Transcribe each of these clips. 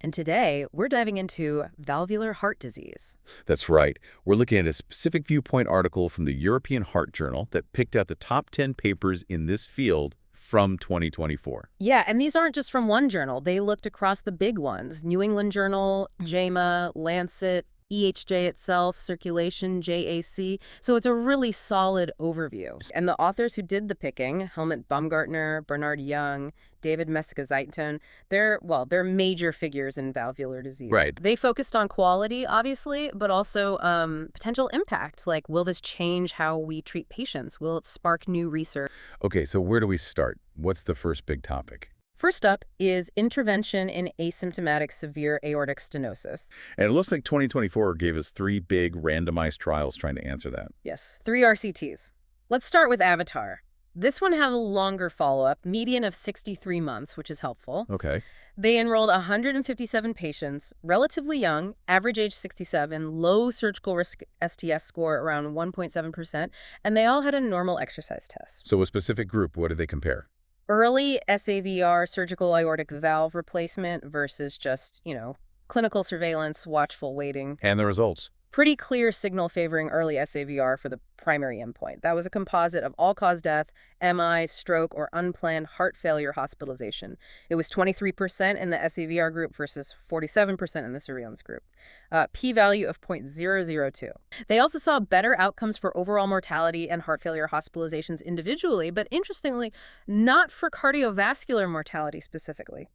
And today, we're diving into valvular heart disease. That's right. We're looking at a specific viewpoint article from the European Heart Journal that picked out the top 10 papers in this field from 2024. Yeah, and these aren't just from one journal. They looked across the big ones: New England Journal, JAMA, Lancet, EHJ itself, Circulation, JAC. So it's a really solid overview. And the authors who did the picking, Helmut Baumgartner, Bernard Young, David Messick-Zeitung, they're major figures in valvular disease. Right. They focused on quality, obviously, but also potential impact. Like, will this change how we treat patients? Will it spark new research? Okay, so where do we start? What's the first big topic? First up is intervention in asymptomatic severe aortic stenosis. And it looks like 2024 gave us 3 big randomized trials trying to answer that. Yes, 3 RCTs. Let's start with Avatar. This one had a longer follow-up, median of 63 months, which is helpful. Okay. They enrolled 157 patients, relatively young, average age 67, low surgical risk STS score around 1.7%, and they all had a normal exercise test. So a specific group, what did they compare? Early SAVR surgical aortic valve replacement versus just, clinical surveillance, watchful waiting. And the results? Pretty clear signal favoring early SAVR for the primary endpoint. That was a composite of all-cause death, MI, stroke, or unplanned heart failure hospitalization. It was 23% in the SAVR group versus 47% in the surveillance group. P-value of 0.002. They also saw better outcomes for overall mortality and heart failure hospitalizations individually, but interestingly, not for cardiovascular mortality specifically.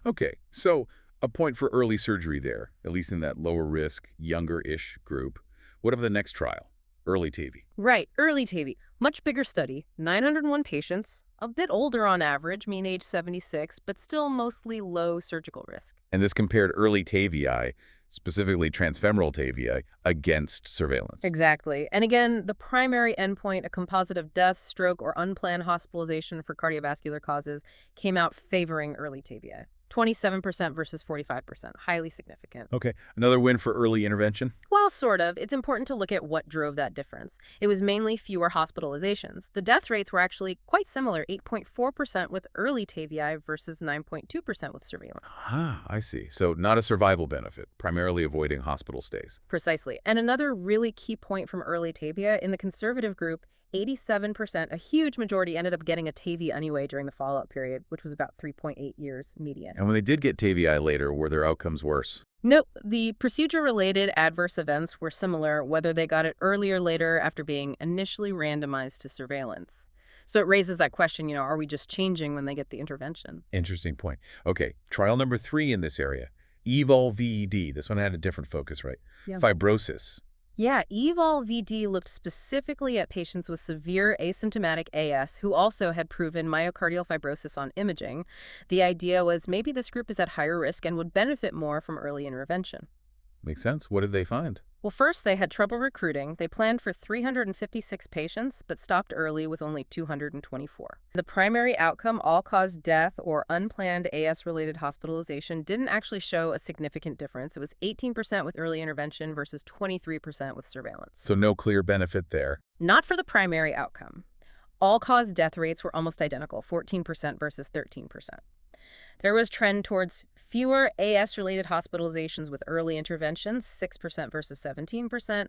Okay. So a point for early surgery there, at least in that lower risk, younger-ish group. What of the next trial? Early TAVI. Right, early TAVI. Much bigger study, 901 patients, a bit older on average, mean age 76, but still mostly low surgical risk. And this compared early TAVI, specifically transfemoral TAVI, against surveillance. Exactly. And again, the primary endpoint, a composite of death, stroke, or unplanned hospitalization for cardiovascular causes, came out favoring early TAVI. 27% versus 45%, highly significant. Okay. Another win for early intervention? Well, sort of. It's important to look at what drove that difference. It was mainly fewer hospitalizations. The death rates were actually quite similar, 8.4% with early TAVI versus 9.2% with surveillance. Ah, I see. So not a survival benefit, primarily avoiding hospital stays. Precisely. And another really key point from early TAVI, in the conservative group, 87%, a huge majority, ended up getting a TAVI anyway during the follow-up period, which was about 3.8 years median. And when they did get TAVI later, were their outcomes worse? Nope. The procedure-related adverse events were similar, whether they got it early or later after being initially randomized to surveillance. So it raises that question, are we just changing when they get the intervention? Interesting point. Okay, trial number 3 in this area, EVOLVED. This one had a different focus, right? Yeah. Fibrosis. Yeah, EVOLVED looked specifically at patients with severe asymptomatic AS who also had proven myocardial fibrosis on imaging. The idea was maybe this group is at higher risk and would benefit more from early intervention. Makes sense. What did they find? Well, first, they had trouble recruiting. They planned for 356 patients, but stopped early with only 224. The primary outcome, all-cause death or unplanned AS-related hospitalization, didn't actually show a significant difference. It was 18% with early intervention versus 23% with surveillance. So no clear benefit there. Not for the primary outcome. All-cause death rates were almost identical, 14% versus 13%. There was trend towards fewer AS-related hospitalizations with early interventions, 6% versus 17%.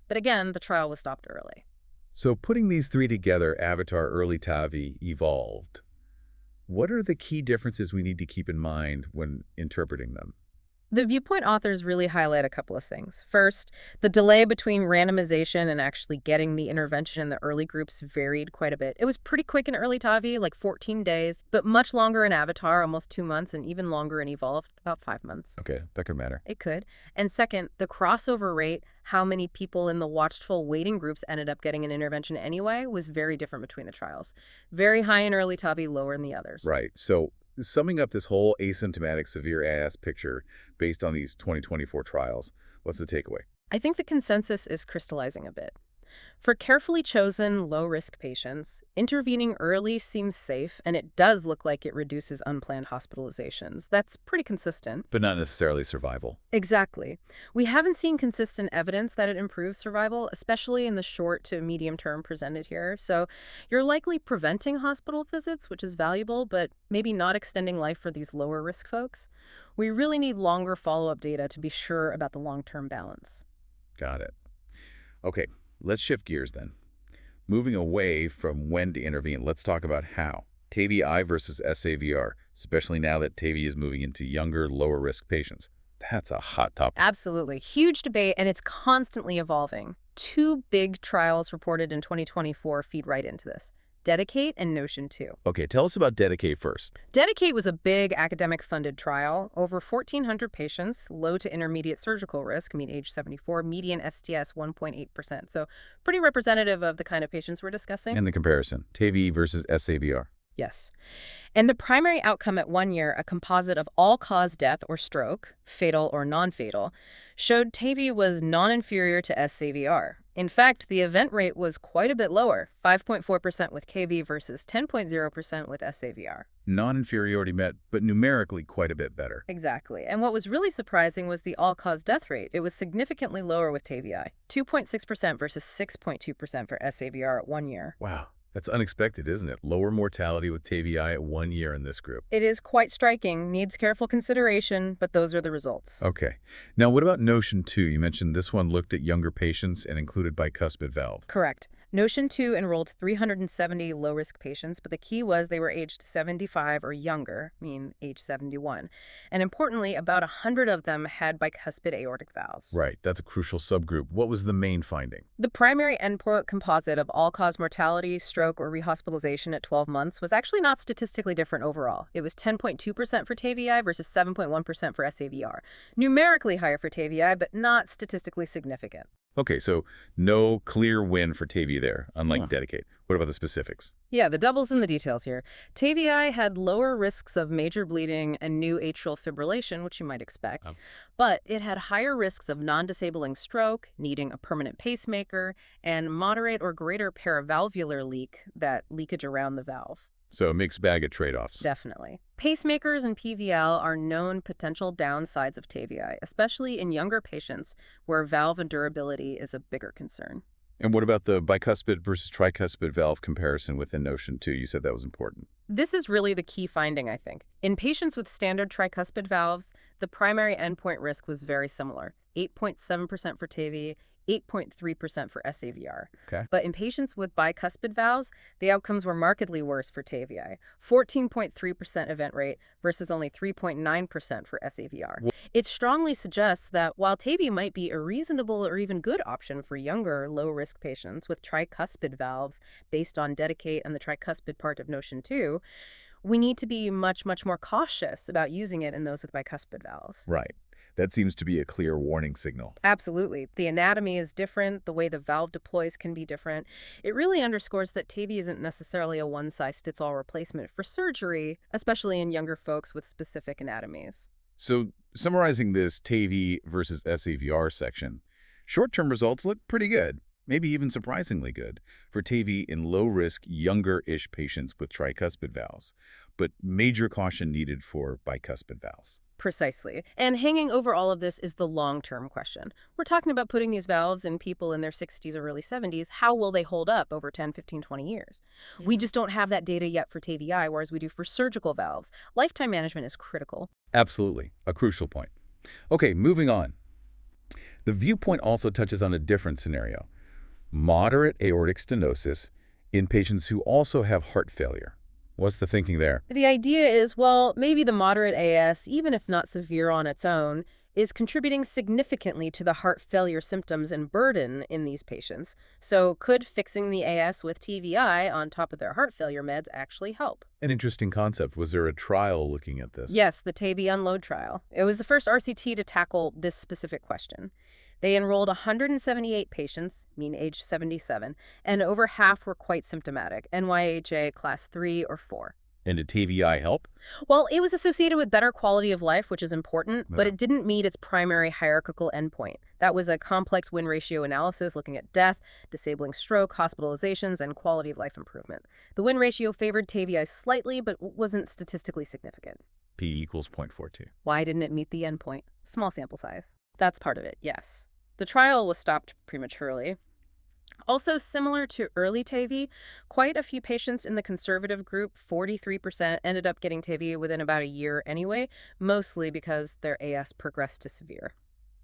But again, the trial was stopped early. So putting these 3 together, Avatar, early TAVI, evolved. What are the key differences we need to keep in mind when interpreting them? The viewpoint authors really highlight a couple of things. First, the delay between randomization and actually getting the intervention in the early groups varied quite a bit. It was pretty quick in early TAVI, like 14 days, but much longer in Avatar, almost 2 months, and even longer in Evolved, about 5 months. Okay, that could matter. It could. And second, the crossover rate, how many people in the watchful waiting groups ended up getting an intervention anyway, was very different between the trials. Very high in early TAVI, lower in the others. Right. So summing up this whole asymptomatic severe AS picture based on these 2024 trials, what's the takeaway? I think the consensus is crystallizing a bit. For carefully chosen, low-risk patients, intervening early seems safe, and it does look like it reduces unplanned hospitalizations. That's pretty consistent. But not necessarily survival. Exactly. We haven't seen consistent evidence that it improves survival, especially in the short to medium term presented here. So you're likely preventing hospital visits, which is valuable, but maybe not extending life for these lower risk folks. We really need longer follow-up data to be sure about the long-term balance. Got it. Okay, let's shift gears then. Moving away from when to intervene, let's talk about how. TAVI versus SAVR, especially now that TAVI is moving into younger, lower-risk patients. That's a hot topic. Absolutely. Huge debate, and it's constantly evolving. Two big trials reported in 2024 feed right into this. Dedicate and Notion 2. Okay, tell us about Dedicate first. Dedicate was a big academic-funded trial. Over 1,400 patients, low to intermediate surgical risk, mean age 74, median STS 1.8%. So pretty representative of the kind of patients we're discussing. And the comparison, TAVI versus SAVR. Yes. And the primary outcome at 1 year, a composite of all-cause death or stroke, fatal or non-fatal, showed TAVI was non-inferior to SAVR. In fact, the event rate was quite a bit lower, 5.4% with KV versus 10.0% with SAVR. Non-inferiority met, but numerically quite a bit better. Exactly. And what was really surprising was the all-cause death rate. It was significantly lower with TAVI, 2.6% versus 6.2% for SAVR at 1 year. Wow. That's unexpected, isn't it? Lower mortality with TAVI at 1 year in this group. It is quite striking, needs careful consideration, but those are the results. Okay. Now, what about Notion 2? You mentioned this one looked at younger patients and included bicuspid valve. Correct. Notion 2 enrolled 370 low-risk patients, but the key was they were aged 75 or younger, mean age 71. And importantly, about 100 of them had bicuspid aortic valves. Right. That's a crucial subgroup. What was the main finding? The primary endpoint composite of all-cause mortality, stroke, or rehospitalization at 12 months was actually not statistically different overall. It was 10.2% for TAVI versus 7.1% for SAVR. Numerically higher for TAVI, but not statistically significant. Okay, so no clear win for TAVI there, unlike Dedicate. What about the specifics? Yeah, the devil's in the details here. TAVI had lower risks of major bleeding and new atrial fibrillation, which you might expect, but it had higher risks of non-disabling stroke, needing a permanent pacemaker, and moderate or greater paravalvular leak, that leakage around the valve. So a mixed bag of trade-offs. Definitely. Pacemakers and PVL are known potential downsides of TAVI, especially in younger patients where valve durability is a bigger concern. And what about the bicuspid versus tricuspid valve comparison within Notion 2? You said that was important. This is really the key finding, I think. In patients with standard tricuspid valves, the primary endpoint risk was very similar, 8.7% for TAVI, 8.3% for SAVR. Okay. But in patients with bicuspid valves, the outcomes were markedly worse for TAVI, 14.3% event rate versus only 3.9% for SAVR. It strongly suggests that while TAVI might be a reasonable or even good option for younger, low-risk patients with tricuspid valves based on Dedicate and the tricuspid part of Notion 2, we need to be much, much more cautious about using it in those with bicuspid valves. Right. That seems to be a clear warning signal. Absolutely. The anatomy is different. The way the valve deploys can be different. It really underscores that TAVI isn't necessarily a one-size-fits-all replacement for surgery, especially in younger folks with specific anatomies. So, summarizing this TAVI versus SAVR section, short-term results look pretty good, maybe even surprisingly good, for TAVI in low-risk, younger-ish patients with tricuspid valves, but major caution needed for bicuspid valves. Precisely. And hanging over all of this is the long-term question. We're talking about putting these valves in people in their 60s or early 70s. How will they hold up over 10, 15, 20 years? We just don't have that data yet for TAVI, whereas we do for surgical valves. Lifetime management is critical. Absolutely. A crucial point. Okay, moving on. The viewpoint also touches on a different scenario. Moderate aortic stenosis in patients who also have heart failure. What's the thinking there? The idea is, well, maybe the moderate AS, even if not severe on its own, is contributing significantly to the heart failure symptoms and burden in these patients. So could fixing the AS with TVI on top of their heart failure meds actually help? An interesting concept. Was there a trial looking at this? Yes, the TAVI Unload trial. It was the first RCT to tackle this specific question. They enrolled 178 patients, mean age 77, and over half were quite symptomatic, NYHA class 3 or 4. And did TVI help? Well, it was associated with better quality of life, which is important, but Yeah. it didn't meet its primary hierarchical endpoint. That was a complex win ratio analysis looking at death, disabling stroke, hospitalizations, and quality of life improvement. The win ratio favored TVI slightly, but wasn't statistically significant. P equals 0.42. Why didn't it meet the endpoint? Small sample size. That's part of it, yes. The trial was stopped prematurely. Also, similar to early TAVI, quite a few patients in the conservative group, 43%, ended up getting TAVI within about a year anyway, mostly because their AS progressed to severe.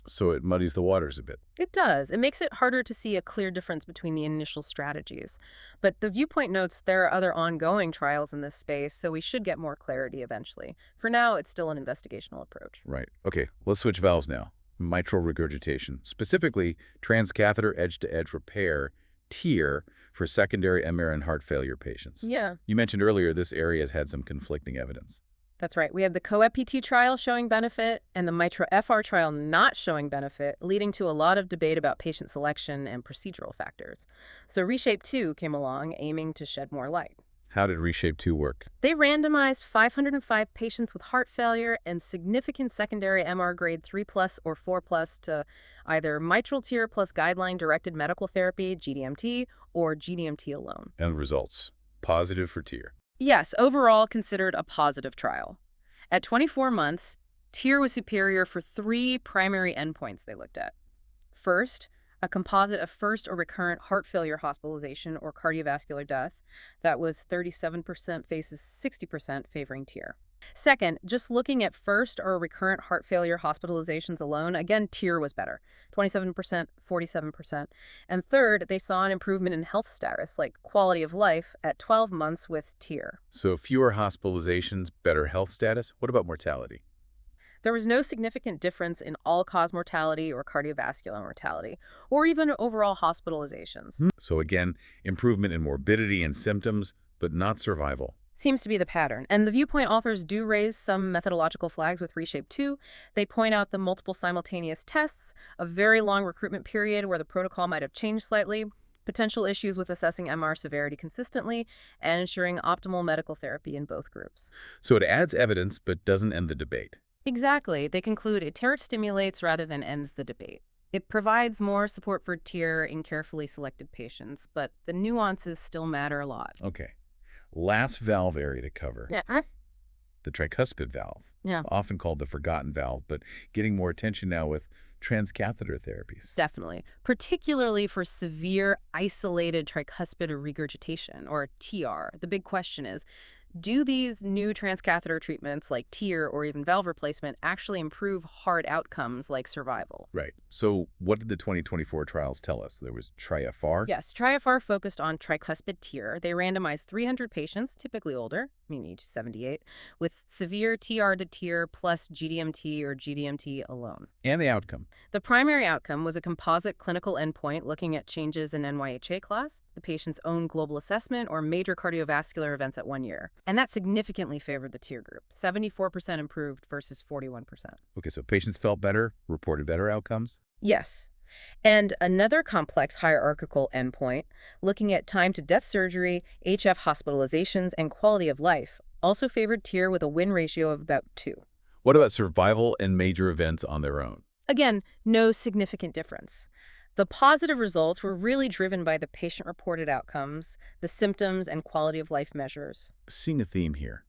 So it muddies the waters a bit. It does. It makes it harder to see a clear difference between the initial strategies. But the viewpoint notes there are other ongoing trials in this space, so we should get more clarity eventually. For now, it's still an investigational approach. Right. Okay, let's switch valves now. Mitral regurgitation, specifically transcatheter edge-to-edge repair, TEER, for secondary MR and heart failure patients. Yeah. You mentioned earlier this area has had some conflicting evidence. That's right. We had the COEP-PT trial showing benefit and the MITRA-FR trial not showing benefit, leading to a lot of debate about patient selection and procedural factors. So ReShape 2 came along, aiming to shed more light. How did ReShape 2 work? They randomized 505 patients with heart failure and significant secondary MR grade 3+ or 4+ to either mitral TEER plus guideline-directed medical therapy, GDMT, or GDMT alone. And results. Positive for TEER. Yes, overall considered a positive trial. At 24 months, TEER was superior for 3 primary endpoints they looked at. First, a composite of first or recurrent heart failure hospitalization or cardiovascular death. That was 37% versus 60% favoring TEER. Second, just looking at first or recurrent heart failure hospitalizations alone, again, TEER was better, 27%, 47%. And third, they saw an improvement in health status, like quality of life, at 12 months with TEER. So fewer hospitalizations, better health status. What about mortality? There was no significant difference in all-cause mortality or cardiovascular mortality, or even overall hospitalizations. So again, improvement in morbidity and symptoms, but not survival. Seems to be the pattern. And the viewpoint authors do raise some methodological flags with ReShape 2. They point out the multiple simultaneous tests, a very long recruitment period where the protocol might have changed slightly, potential issues with assessing MR severity consistently, and ensuring optimal medical therapy in both groups. So it adds evidence, but doesn't end the debate. Exactly. They conclude it stimulates rather than ends the debate. It provides more support for TEER in carefully selected patients, but the nuances still matter a lot. Okay. Last valve area to cover. Yeah. The tricuspid valve. Yeah. Often called the forgotten valve, but getting more attention now with transcatheter therapies. Definitely, particularly for severe isolated tricuspid regurgitation, or TR. The big question is, do these new transcatheter treatments like TEER or even valve replacement actually improve hard outcomes like survival? Right. So what did the 2024 trials tell us? There was TRIFR? Yes, TRIFR focused on tricuspid TEER. They randomized 300 patients, typically older, age 78, with severe TR to TEER plus GDMT or GDMT alone. And the outcome? The primary outcome was a composite clinical endpoint looking at changes in NYHA class, the patient's own global assessment, or major cardiovascular events at 1 year. And that significantly favored the TEER group, 74% improved versus 41%. Okay, so patients felt better, reported better outcomes? Yes. And another complex hierarchical endpoint, looking at time to death surgery, HF hospitalizations, and quality of life, also favored TEER with a win ratio of about 2. What about survival and major events on their own? Again, no significant difference. The positive results were really driven by the patient-reported outcomes, the symptoms, and quality of life measures. Seeing a theme here.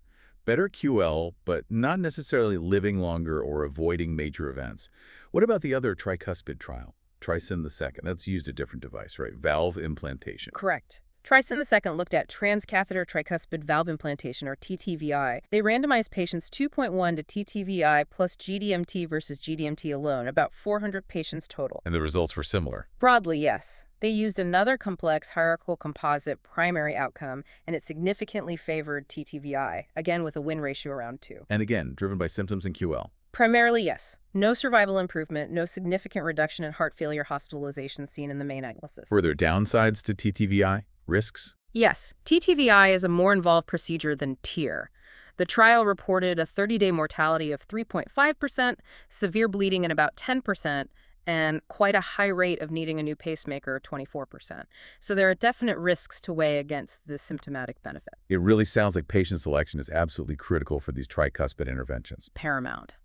Better QL, but not necessarily living longer or avoiding major events. What about the other tricuspid trial? TRISCEND II. That's used a different device, right? Valve implantation. Correct. TRISCEND II looked at transcatheter tricuspid valve implantation, or TTVI. They randomized patients 2.1 to TTVI plus GDMT versus GDMT alone, about 400 patients total. And the results were similar. Broadly, yes. They used another complex hierarchical composite primary outcome, and it significantly favored TTVI, again with a win ratio around 2. And again, driven by symptoms and QL. Primarily, yes. No survival improvement, no significant reduction in heart failure hospitalization seen in the main analysis. Were there downsides to TTVI? Risks? Yes. TTVI is a more involved procedure than TEER. The trial reported a 30-day mortality of 3.5%, severe bleeding at about 10%, and quite a high rate of needing a new pacemaker, 24%. So there are definite risks to weigh against the symptomatic benefit. It really sounds like patient selection is absolutely critical for these tricuspid interventions. Paramount.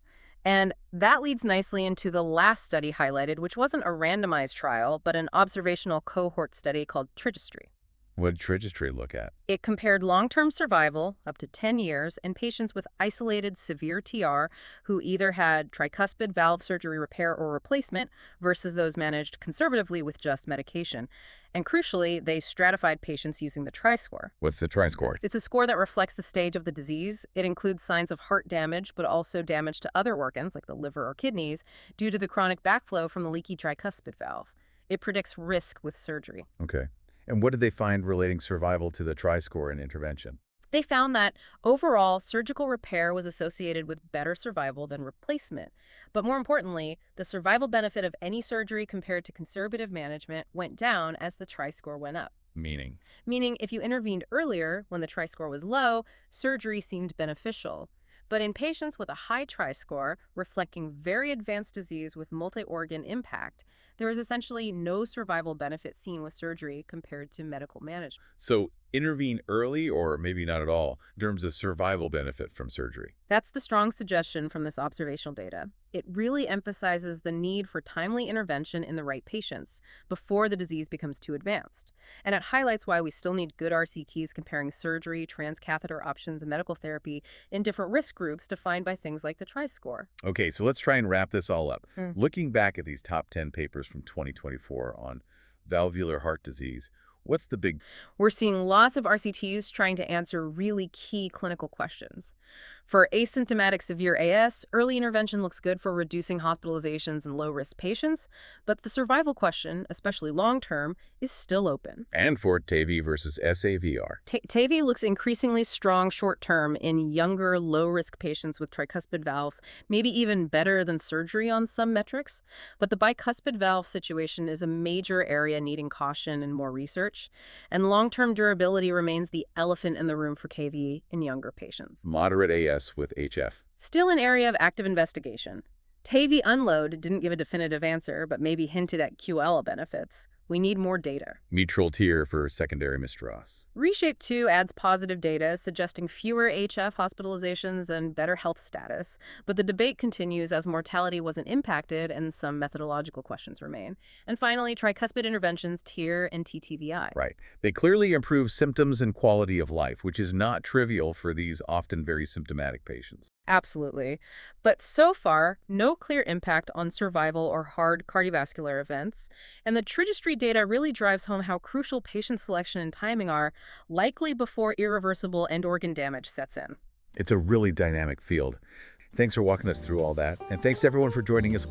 And that leads nicely into the last study highlighted, which wasn't a randomized trial, but an observational cohort study called Registry. What did registry look at? It compared long-term survival, up to 10 years, in patients with isolated severe TR who either had tricuspid valve surgery repair or replacement versus those managed conservatively with just medication. And crucially, they stratified patients using the TRI-score. What's the tri-score? It's a score that reflects the stage of the disease. It includes signs of heart damage, but also damage to other organs like the liver or kidneys due to the chronic backflow from the leaky tricuspid valve. It predicts risk with surgery. Okay. And what did they find relating survival to the tri-score and intervention? They found that overall, surgical repair was associated with better survival than replacement. But more importantly, the survival benefit of any surgery compared to conservative management went down as the tri-score went up. Meaning? Meaning, if you intervened earlier, when the tri-score was low, surgery seemed beneficial. But in patients with a high tri-score, reflecting very advanced disease with multi-organ impact, there was essentially no survival benefit seen with surgery compared to medical management. So intervene early or maybe not at all in terms of survival benefit from surgery. That's the strong suggestion from this observational data. It really emphasizes the need for timely intervention in the right patients before the disease becomes too advanced. And it highlights why we still need good RCTs comparing surgery, transcatheter options, and medical therapy in different risk groups defined by things like the TRI-score. Okay, so let's try and wrap this all up. Hmm. Looking back at these top 10 papers from 2024 on valvular heart disease, what's the big... We're seeing lots of RCTs trying to answer really key clinical questions. For asymptomatic severe AS, early intervention looks good for reducing hospitalizations in low-risk patients, but the survival question, especially long-term, is still open. And for TAVI versus SAVR. TAVI looks increasingly strong short-term in younger, low-risk patients with tricuspid valves, maybe even better than surgery on some metrics. But the bicuspid valve situation is a major area needing caution and more research. And long-term durability remains the elephant in the room for KV in younger patients. Moderate AS with HF. Still an area of active investigation. TAVI Unload didn't give a definitive answer, but maybe hinted at QL benefits. We need more data. Mitral tear for secondary mistrust. Reshape 2 adds positive data, suggesting fewer HF hospitalizations and better health status, but the debate continues as mortality wasn't impacted and some methodological questions remain. And finally, tricuspid interventions, TEER and TTVI. Right. They clearly improve symptoms and quality of life, which is not trivial for these often very symptomatic patients. Absolutely. But so far, no clear impact on survival or hard cardiovascular events. And the registry data really drives home how crucial patient selection and timing are, likely before irreversible end organ damage sets in. It's a really dynamic field. Thanks for walking us through all that. And thanks to everyone for joining us.